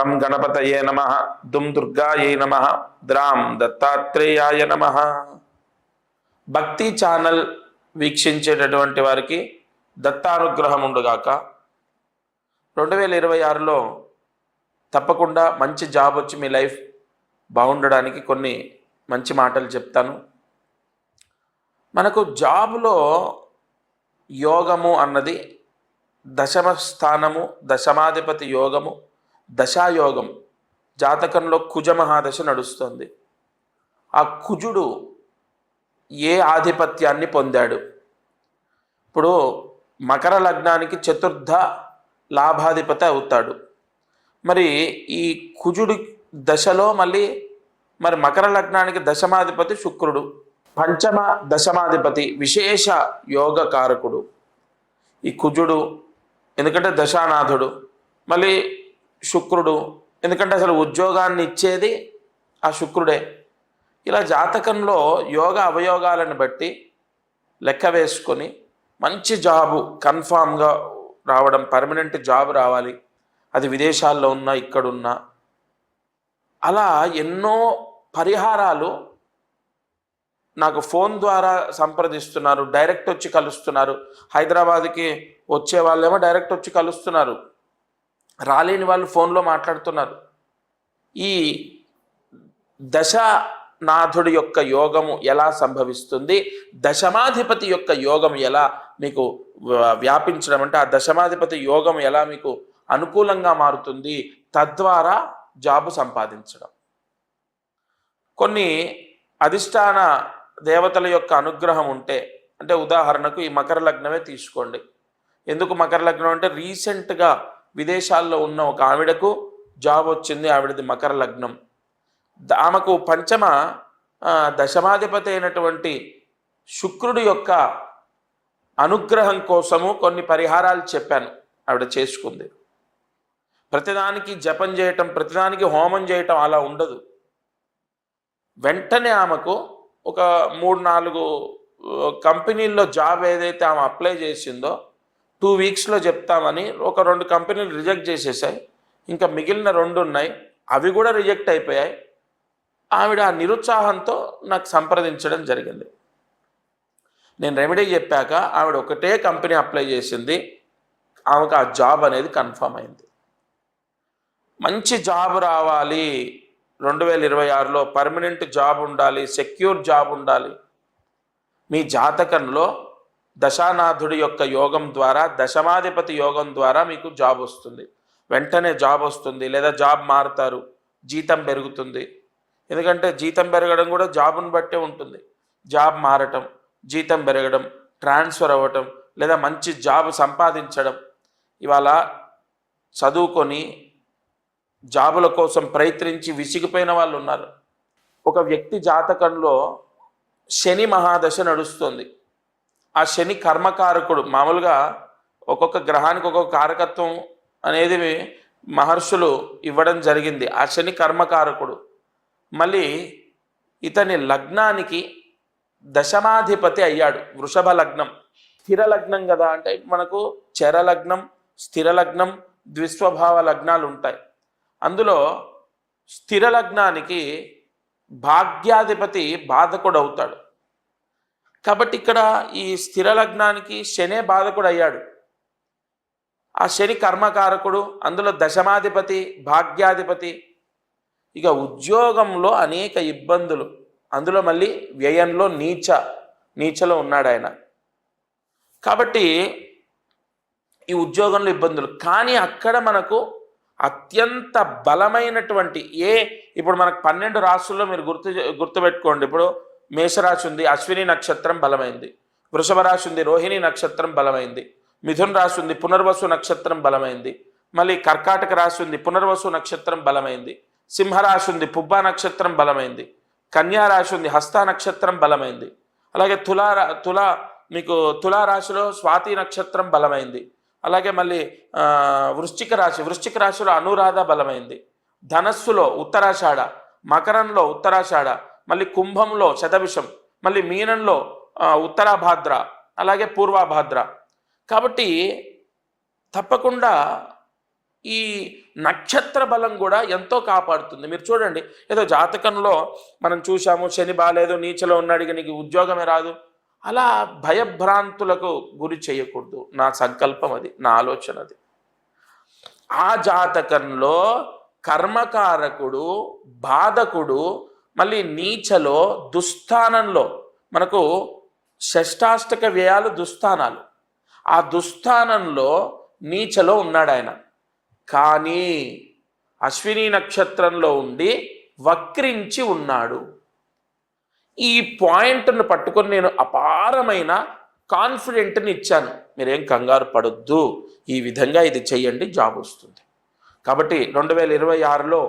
గం గణపతయే నమః, దుం దుర్గాయై నమః, ద్రాం దత్తాత్రేయాయ నమః. భక్తి ఛానల్ వీక్షించేటటువంటి వారికి దత్తానుగ్రహం ఉండుగాక. 2026లో తప్పకుండా మంచి జాబ్ వచ్చి మీ లైఫ్ బాగుండడానికి కొన్ని మంచి మాటలు చెప్తాను. మనకు జాబ్లో యోగము అన్నది దశమ స్థానము, దశమాధిపతి యోగము, దశాయోగం. జాతకంలో కుజ మహాదశ నడుస్తుంది. ఆ కుజుడు ఏ ఆధిపత్యాన్ని పొందాడు? ఇప్పుడు మకర లగ్నానికి చతుర్థ లాభాధిపతి అవుతాడు. మరి ఈ కుజుడి దశలో మళ్ళీ మరి మకర లగ్నానికి దశమాధిపతి శుక్రుడు, పంచమ దశమాధిపతి విశేష యోగకారకుడు ఈ కుజుడు. ఎందుకంటే దశానాథుడు, మళ్ళీ శుక్రుడు, ఎందుకంటే అసలు ఉద్యోగాన్ని ఇచ్చేది ఆ శుక్రుడే. ఇలా జాతకంలో యోగ అవయోగాలను బట్టి లెక్క వేసుకొని మంచి జాబు కన్ఫామ్గా రావడం, పర్మనెంట్ జాబ్ రావాలి, అది విదేశాల్లో ఉన్నా ఇక్కడున్నా, అలా ఎన్నో పరిహారాలు నాకు ఫోన్ ద్వారా సంప్రదిస్తున్నారు, డైరెక్ట్ వచ్చి కలుస్తున్నారు. హైదరాబాద్కి వచ్చే వాళ్ళేమో డైరెక్ట్ వచ్చి కలుస్తున్నారు, రాలేని వాళ్ళు ఫోన్లో మాట్లాడుతున్నారు. ఈ దశనాథుడి యొక్క యోగము ఎలా సంభవిస్తుంది, దశమాధిపతి యొక్క యోగం ఎలా మీకు వ్యాపించడం, అంటే ఆ దశమాధిపతి యోగం ఎలా మీకు అనుకూలంగా మారుతుంది, తద్వారా జాబు సంపాదించడం. కొన్ని అధిష్టాన దేవతల యొక్క అనుగ్రహం ఉంటే, అంటే ఉదాహరణకు ఈ మకర లగ్నమే తీసుకోండి. ఎందుకు మకర లగ్నం అంటే రీసెంట్గా విదేశాల్లో ఉన్న ఒక ఆవిడకు జాబ్ వచ్చింది, ఆవిడది మకర లగ్నం. ఆమెకు పంచమ దశమాధిపతి అయినటువంటి శుక్రుడి యొక్క అనుగ్రహం కోసము కొన్ని పరిహారాలు చెప్పాను, ఆవిడ చేసుకుంది. ప్రతిదానికి జపం చేయటం, ప్రతిదానికి హోమం చేయటం అలా ఉండదు. వెంటనే ఆమెకు ఒక 3-4 కంపెనీల్లో జాబ్ ఏదైతే ఆమె అప్లై చేసిందో 2 వీక్స్లో చెప్తామని ఒక 2 కంపెనీలు రిజెక్ట్ చేసేసాయి. ఇంకా మిగిలిన 2 ఉన్నాయి, అవి కూడా రిజెక్ట్ అయిపోయాయి. ఆవిడ ఆ నిరుత్సాహంతో నాకు సంప్రదించడం జరిగింది. నేను రెమెడీ చెప్పాక ఆవిడ ఒకటే కంపెనీ అప్లై చేసింది, ఆమెకు ఆ జాబ్ అనేది కన్ఫర్మ్ అయింది. మంచి జాబ్ రావాలి 2026లో, పర్మనెంట్ జాబ్ ఉండాలి, సెక్యూర్ జాబ్ ఉండాలి. మీ జాతకంలో దశానాథుడి యొక్క యోగం ద్వారా, దశమాధిపతి యోగం ద్వారా మీకు జాబ్ వస్తుంది. వెంటనే జాబ్ వస్తుంది, లేదా జాబ్ మారుతారు, జీతం పెరుగుతుంది. ఎందుకంటే జీతం పెరగడం కూడా జాబును బట్టే ఉంటుంది. జాబ్ మారటం, జీతం పెరగడం, ట్రాన్స్ఫర్ అవ్వటం, లేదా మంచి జాబ్ సంపాదించడం. ఇవాళ చదువుకొని జాబుల కోసం ప్రయత్నించి విసిగిపోయిన వాళ్ళు ఉన్నారు. ఒక వ్యక్తి జాతకంలో శని మహాదశ నడుస్తుంది. ఆ శని కర్మకారకుడు. మామూలుగా ఒక్కొక్క గ్రహానికి ఒక్కొక్క కారకత్వం అనేది మహర్షులు ఇవ్వడం జరిగింది. ఆ శని కర్మకారకుడు. మళ్ళీ ఇతని లగ్నానికి దశమాధిపతి అయ్యాడు. వృషభ లగ్నం, స్థిర లగ్నం కదా. అంటే మనకు చర లగ్నం, స్థిర లగ్నం, ద్విస్వభావ లగ్నాలు ఉంటాయి. అందులో స్థిర లగ్నానికి భాగ్యాధిపతి బాధకుడు అవుతాడు. కాబట్టి ఇక్కడ ఈ స్థిర లగ్నానికి శనే బాధకుడు అయ్యాడు. ఆ శని కర్మకారకుడు, అందులో దశమాధిపతి, భాగ్యాధిపతి. ఇక ఉద్యోగంలో అనేక ఇబ్బందులు, అందులో మళ్ళీ వ్యయంలో నీచలో ఉన్నాడు ఆయన. కాబట్టి ఈ ఉద్యోగంలో ఇబ్బందులు. కానీ అక్కడ మనకు అత్యంత బలమైనటువంటి ఇప్పుడు మనకు 12 రాశుల్లో మీరు గుర్తుపెట్టుకోండి. ఇప్పుడు మేషరాశి ఉంది, అశ్విని నక్షత్రం బలమైంది. వృషభ రాశి ఉంది, రోహిణి నక్షత్రం బలమైంది. మిథున రాశి ఉంది, పునర్వసు నక్షత్రం బలమైంది. మళ్ళీ కర్కాటక రాశి ఉంది, పునర్వసు నక్షత్రం బలమైంది. సింహరాశి ఉంది, పుబ్బా నక్షత్రం బలమైంది. కన్యా రాశి ఉంది, హస్త నక్షత్రం బలమైంది. అలాగే తులారాశిలో స్వాతి నక్షత్రం బలమైంది. అలాగే మళ్ళీ వృశ్చిక రాశిలో అనురాధ బలమైంది. ధనస్సులో ఉత్తరాషాఢ, మకరంలో ఉత్తరాషాఢ, మళ్ళీ కుంభంలో శతభిషం, మళ్ళీ మీనంలో ఉత్తరాభాద్ర, అలాగే పూర్వాభాద్ర. కాబట్టి తప్పకుండా ఈ నక్షత్ర బలం కూడా ఎంతో కాపాడుతుంది. మీరు చూడండి, ఏదో జాతకంలో మనం చూసాము శని బాలేదు, నీచలో ఉన్నాడు, ఇక నీకు ఉద్యోగమే రాదు, అలా భయభ్రాంతులకు గురి చేయకూడదు. నా సంకల్పం అది, నా ఆలోచన అది. ఆ జాతకంలో కర్మకారకుడు, బాధకుడు, మళ్ళీ నీచలో దుస్థానంలో, మనకు షష్టాష్టక వ్యయాలు దుస్థానాలు, ఆ దుస్థానంలో నీచలో ఉన్నాడు ఆయన. కానీ అశ్విని నక్షత్రంలో ఉండి వక్రించి ఉన్నాడు. ఈ పాయింట్ను పట్టుకొని నేను అపారమైన కాన్ఫిడెంట్ని ఇచ్చాను. మీరేం కంగారు పడొద్దు, ఈ విధంగా ఇది చెయ్యండి, జాబ్ వస్తుంది. కాబట్టి 2026లో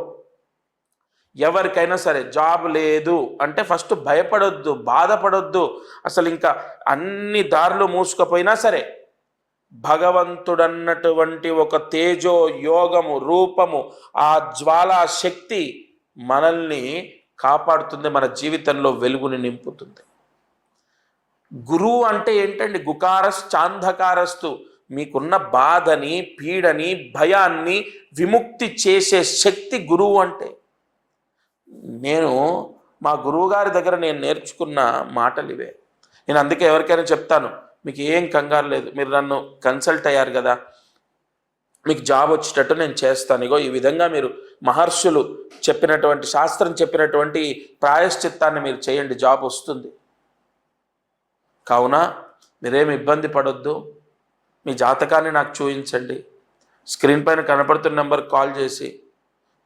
ఎవరికైనా సరే జాబ్ లేదు అంటే ఫస్ట్ భయపడొద్దు, బాధపడొద్దు. అసలు ఇంకా అన్ని దారులు మూసుకుపోయినా సరే భగవంతుడన్నటువంటి ఒక తేజో యోగము రూపము, ఆ జ్వాలా శక్తి మనల్ని కాపాడుతుంది, మన జీవితంలో వెలుగుని నింపుతుంది. గురువు అంటే ఏంటండి? గుకారశ్చాంధకారస్తు, మీకున్న బాధని, పీడని, భయాన్ని విముక్తి చేసే శక్తి గురువు అంటే. నేను మా గురువుగారి దగ్గర నేను నేర్చుకున్న మాటలు ఇవే. నేను అందుకే ఎవరికైనా చెప్తాను, మీకు ఏం కంగారు లేదు, మీరు నన్ను కన్సల్ట్ అయ్యారు కదా, మీకు జాబ్ వచ్చేటట్టు నేను చేస్తాను. ఇగో ఈ విధంగా మీరు మహర్షులు చెప్పినటువంటి, శాస్త్రం చెప్పినటువంటి ప్రాయశ్చిత్తాన్ని మీరు చేయండి, జాబ్ వస్తుంది. కావున మీరేమి ఇబ్బంది పడొద్దు. మీ జాతకాన్ని నాకు చూపించండి, స్క్రీన్ పైన కనపడుతున్న నెంబర్కి కాల్ చేసి,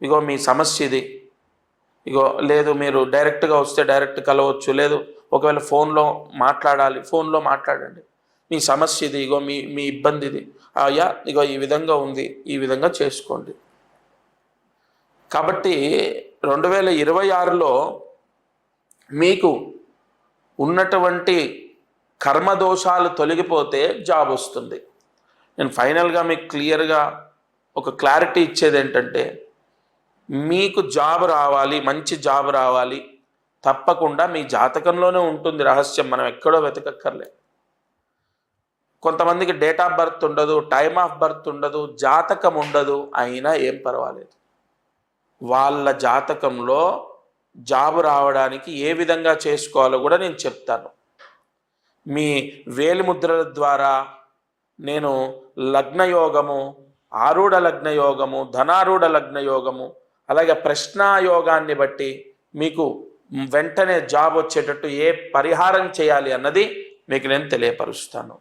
ఇగో మీ సమస్య ఇది, ఇగో లేదు మీరు డైరెక్ట్గా వస్తే డైరెక్ట్ కలవచ్చు, లేదు ఒకవేళ ఫోన్లో మాట్లాడాలి, ఫోన్లో మాట్లాడండి, మీ సమస్య ఇది, ఇగో మీ ఇబ్బంది ఇది, అయ్యా ఇగో ఈ విధంగా ఉంది, ఈ విధంగా చేసుకోండి. కాబట్టి 2026లో మీకు ఉన్నటువంటి కర్మదోషాలు తొలగిపోతే జాబ్ వస్తుంది. నేను ఫైనల్గా మీకు క్లియర్గా ఒక క్లారిటీ ఇచ్చేది ఏంటంటే, మీకు జాబ్ రావాలి, మంచి జాబ్ రావాలి, తప్పకుండా మీ జాతకంలోనే ఉంటుంది రహస్యం, మనం ఎక్కడో వెతకక్కర్లే. కొంతమందికి డేట్ ఆఫ్ బర్త్ ఉండదు, టైమ్ ఆఫ్ బర్త్ ఉండదు, జాతకం ఉండదు, అయినా ఏం పర్వాలేదు. వాళ్ళ జాతకంలో జాబ్ రావడానికి ఏ విధంగా చేసుకోవాలో కూడా నేను చెప్తాను. మీ వేలిముద్రల ద్వారా నేను లగ్నయోగము, ఆరూఢ లగ్నయోగము, ధనారూఢ లగ్నయోగము, అలాగే ప్రశ్నాయోగాన్ని బట్టి మీకు వెంటనే జాబ్ వచ్చేటట్టు ఏ పరిహారం చేయాలి అన్నది మీకు నేను తెలియపరుస్తాను.